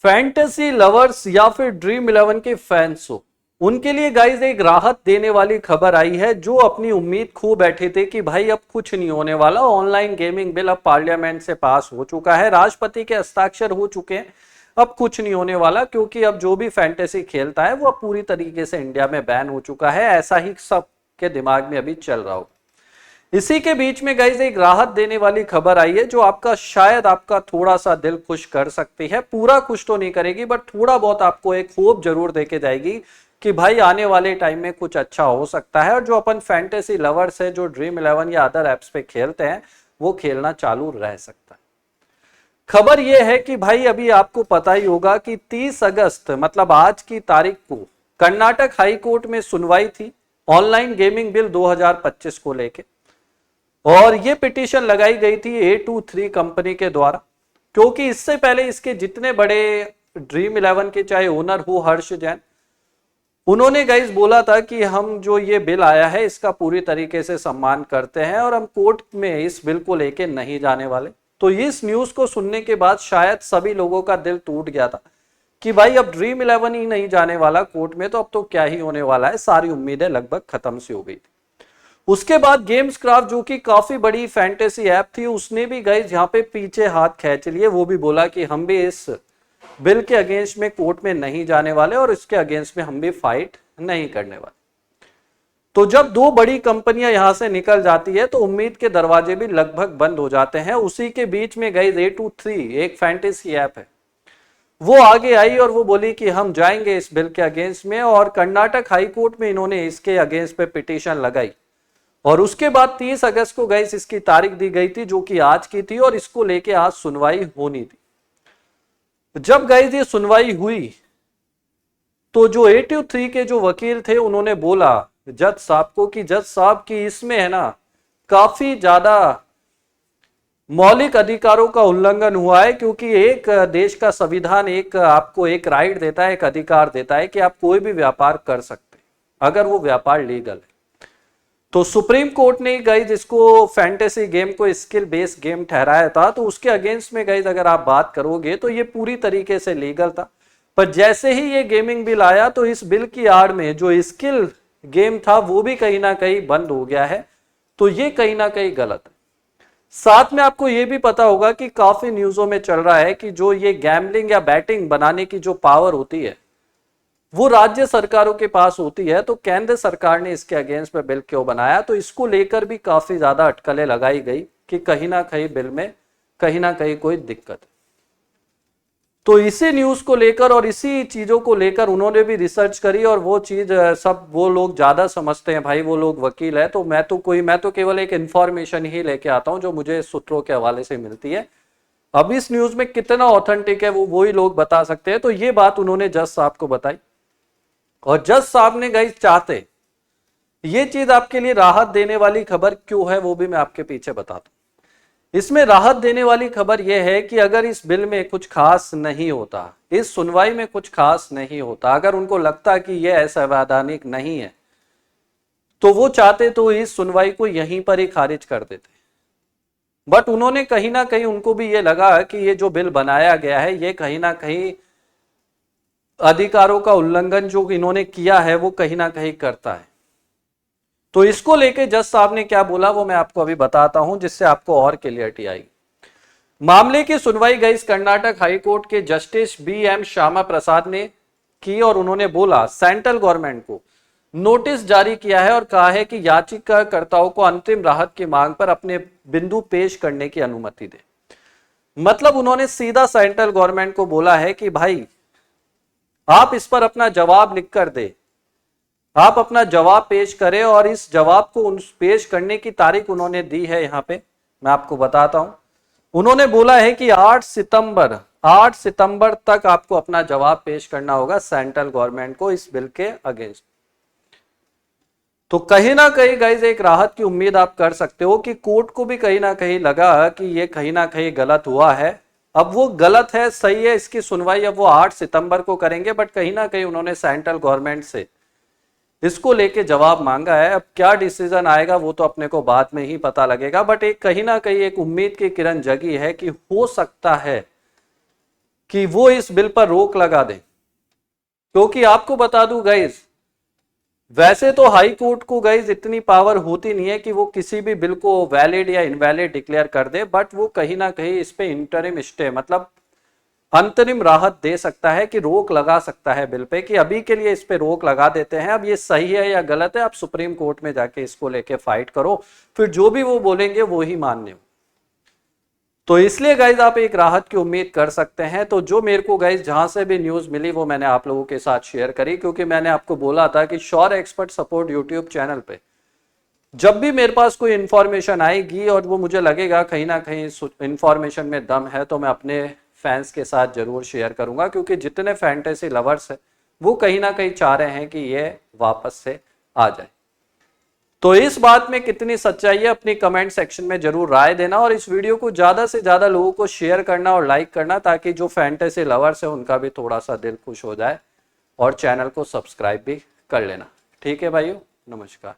Fantasy lovers या फिर dream eleven के फैंस हो, उनके लिए गाइज एक राहत देने वाली खबर आई है। जो अपनी उम्मीद खो बैठे थे कि भाई अब कुछ नहीं होने वाला, ऑनलाइन गेमिंग बिल अब पार्लियामेंट से पास हो चुका है, राष्ट्रपति के हस्ताक्षर हो चुके हैं, अब कुछ नहीं होने वाला क्योंकि अब जो भी फैंटेसी खेलता है वो अब पूरी तरीके से इंडिया में बैन हो चुका है। ऐसा ही सबके दिमाग में अभी चल रहा हो। इसी के बीच में गाइज एक राहत देने वाली खबर आई है जो आपका शायद आपका थोड़ा सा दिल खुश कर सकती है। पूरा खुश तो नहीं करेगी बट थोड़ा बहुत आपको एक होप जरूर देके जाएगी कि भाई आने वाले टाइम में कुछ अच्छा हो सकता है और जो अपन फैंटेसी लवर्स है, जो ड्रीम इलेवन या अदर एप्स पे खेलते हैं, वो खेलना चालू रह सकता है। खबर यह है कि भाई अभी आपको पता ही होगा कि 30 अगस्त मतलब आज की तारीख को कर्नाटक हाई कोर्ट में सुनवाई थी ऑनलाइन गेमिंग बिल 2025 को लेके, और ये पिटीशन लगाई गई थी A23 कंपनी के द्वारा, क्योंकि इससे पहले इसके जितने बड़े ड्रीम इलेवन के चाहे ओनर हो हर्ष जैन, उन्होंने गाइस बोला था कि हम जो ये बिल आया है इसका पूरी तरीके से सम्मान करते हैं और हम कोर्ट में इस बिल को लेके नहीं जाने वाले। तो इस न्यूज को सुनने के बाद शायद सभी लोगों का दिल टूट गया था कि भाई अब ड्रीम इलेवन ही नहीं जाने वाला कोर्ट में, तो अब तो क्या ही होने वाला है, सारी उम्मीदें लगभग खत्म सी हो गई थी। उसके बाद गेम्स क्राफ्ट जो कि काफी बड़ी फैंटेसी ऐप थी, उसने भी गाइस यहाँ पे पीछे हाथ खींच लिए। वो भी बोला कि हम भी इस बिल के अगेंस्ट में कोर्ट में नहीं जाने वाले और इसके अगेंस्ट में हम भी फाइट नहीं करने वाले। तो जब दो बड़ी कंपनियां यहां से निकल जाती है तो उम्मीद के दरवाजे भी लगभग बंद हो जाते हैं। उसी के बीच में गाइस A23 एक फैंटेसी ऐप है, वो आगे आई और वो बोली कि हम जाएंगे इस बिल के अगेंस्ट में, और कर्नाटक हाई कोर्ट में इन्होंने इसके अगेंस्ट पे पिटीशन लगाई। और उसके बाद 30 अगस्त को गाइस इसकी तारीख दी गई थी जो कि आज की थी, और इसको लेके आज सुनवाई होनी थी। जब गाइस ये सुनवाई हुई तो जो A23 के जो वकील थे उन्होंने बोला जज साहब को कि जज साहब की इसमें है ना काफी ज्यादा मौलिक अधिकारों का उल्लंघन हुआ है, क्योंकि एक देश का संविधान एक आपको एक राइट देता है, एक अधिकार देता है कि आप कोई भी व्यापार कर सकते हैं अगर वो व्यापार लीगल है। तो सुप्रीम कोर्ट ने गाइज इसको फैंटेसी गेम को स्किल बेस्ड गेम ठहराया था, तो उसके अगेंस्ट में गाइज अगर आप बात करोगे तो ये पूरी तरीके से लीगल था। पर जैसे ही ये गेमिंग बिल आया तो इस बिल की आड़ में जो स्किल गेम था वो भी कहीं ना कहीं बंद हो गया है। तो ये कहीं ना कहीं गलत है। साथ में आपको ये भी पता होगा कि काफी न्यूज़ों में चल रहा है कि जो ये गैम्बलिंग या बैटिंग बनाने की जो पावर होती है वो राज्य सरकारों के पास होती है। तो केंद्र सरकार ने इसके अगेंस्ट में बिल क्यों बनाया, तो इसको लेकर भी काफी ज्यादा अटकलें लगाई गई कि कहीं ना कहीं बिल में कहीं ना कहीं कोई दिक्कत है। तो इसी न्यूज को लेकर और इसी चीजों को लेकर उन्होंने भी रिसर्च करी, और वो चीज सब वो लोग ज्यादा समझते हैं भाई, वो लोग वकील है। तो मैं तो केवल एक इंफॉर्मेशन ही लेके आता हूं जो मुझे सूत्रों के हवाले से मिलती है। अब इस न्यूज में कितना ऑथेंटिक है वो ही लोग बता सकते हैं। तो ये बात उन्होंने जज साहब को बताई, और जज साहब ने गाइस चाहते ये चीज आपके लिए राहत देने वाली खबर क्यों है वो भी मैं आपके पीछे बताता हूं। इसमें राहत देने वाली खबर यह है कि अगर इस बिल में कुछ खास नहीं होता, इस सुनवाई में कुछ खास नहीं होता, अगर उनको लगता कि यह असंवैधानिक नहीं है तो वो चाहते तो इस सुनवाई को यहीं पर ही खारिज कर देते। बट उन्होंने कहीं ना कहीं उनको भी ये लगा कि ये जो बिल बनाया गया है ये कहीं ना कहीं अधिकारों का उल्लंघन जो इन्होंने किया है वो कहीं ना कहीं करता है। तो इसको लेके जज साहब ने क्या बोला वो मैं आपको अभी बताता हूं, जिससे आपको और क्लियरिटी आएगी। मामले की सुनवाई गाइस कर्नाटक हाई कोर्ट के जस्टिस BM श्यामा प्रसाद ने की, और उन्होंने बोला सेंट्रल गवर्नमेंट को नोटिस जारी किया है और कहा है कि याचिकाकर्ताओं को अंतरिम राहत की मांग पर अपने बिंदु पेश करने की अनुमति दे। मतलब उन्होंने सीधा सेंट्रल गवर्नमेंट को बोला है कि भाई आप इस पर अपना जवाब लिख कर दे, आप अपना जवाब पेश करें। और इस जवाब को पेश करने की तारीख उन्होंने दी है, यहां पे मैं आपको बताता हूं। उन्होंने बोला है कि 8 सितंबर तक आपको अपना जवाब पेश करना होगा सेंट्रल गवर्नमेंट को इस बिल के अगेंस्ट। तो कहीं ना कहीं गाइज एक राहत की उम्मीद आप कर सकते हो कि कोर्ट को भी कहीं ना कहीं लगा कि ये कहीं ना कहीं गलत हुआ है। अब वो गलत है सही है, इसकी सुनवाई अब वो 8 सितंबर को करेंगे, बट कहीं ना कहीं उन्होंने सेंट्रल गवर्नमेंट से इसको लेके जवाब मांगा है। अब क्या डिसीजन आएगा वो तो अपने को बाद में ही पता लगेगा, बट एक कहीं ना कहीं एक उम्मीद की किरण जगी है कि हो सकता है कि वो इस बिल पर रोक लगा दें। क्योंकि आपको बता दूं गाइज, वैसे तो हाई कोर्ट को गाइज इतनी पावर होती नहीं है कि वो किसी भी बिल को वैलिड या इनवैलिड डिक्लेयर कर दे, बट वो कहीं ना कहीं इस पे इंटरिम स्टे मतलब अंतरिम राहत दे सकता है, कि रोक लगा सकता है बिल पे, कि अभी के लिए इस पे रोक लगा देते हैं। अब ये सही है या गलत है, आप सुप्रीम कोर्ट में जाके इसको लेके फाइट करो, फिर जो भी वो बोलेंगे वो ही मान्य हो। तो इसलिए गाइज आप एक राहत की उम्मीद कर सकते हैं। तो जो मेरे को गाइज जहां से भी न्यूज मिली वो मैंने आप लोगों के साथ शेयर करी, क्योंकि मैंने आपको बोला था कि sure expert support YouTube channel पे जब भी मेरे पास कोई इंफॉर्मेशन आएगी और वो मुझे लगेगा कहीं ना कहीं इंफॉर्मेशन में दम है, तो मैं अपने फैंस के साथ जरूर शेयर करूंगा। क्योंकि जितने फैंटेसी लवर्स है वो कहीं ना कहीं चाह रहे हैं कि ये वापस से आ जाए। तो इस बात में कितनी सच्चाई है, अपनी कमेंट सेक्शन में जरूर राय देना, और इस वीडियो को ज्यादा से ज्यादा लोगों को शेयर करना और लाइक करना, ताकि जो फैंटेसी लवर्स है उनका भी थोड़ा सा दिल खुश हो जाए, और चैनल को सब्सक्राइब भी कर लेना। ठीक है भाइयों, नमस्कार।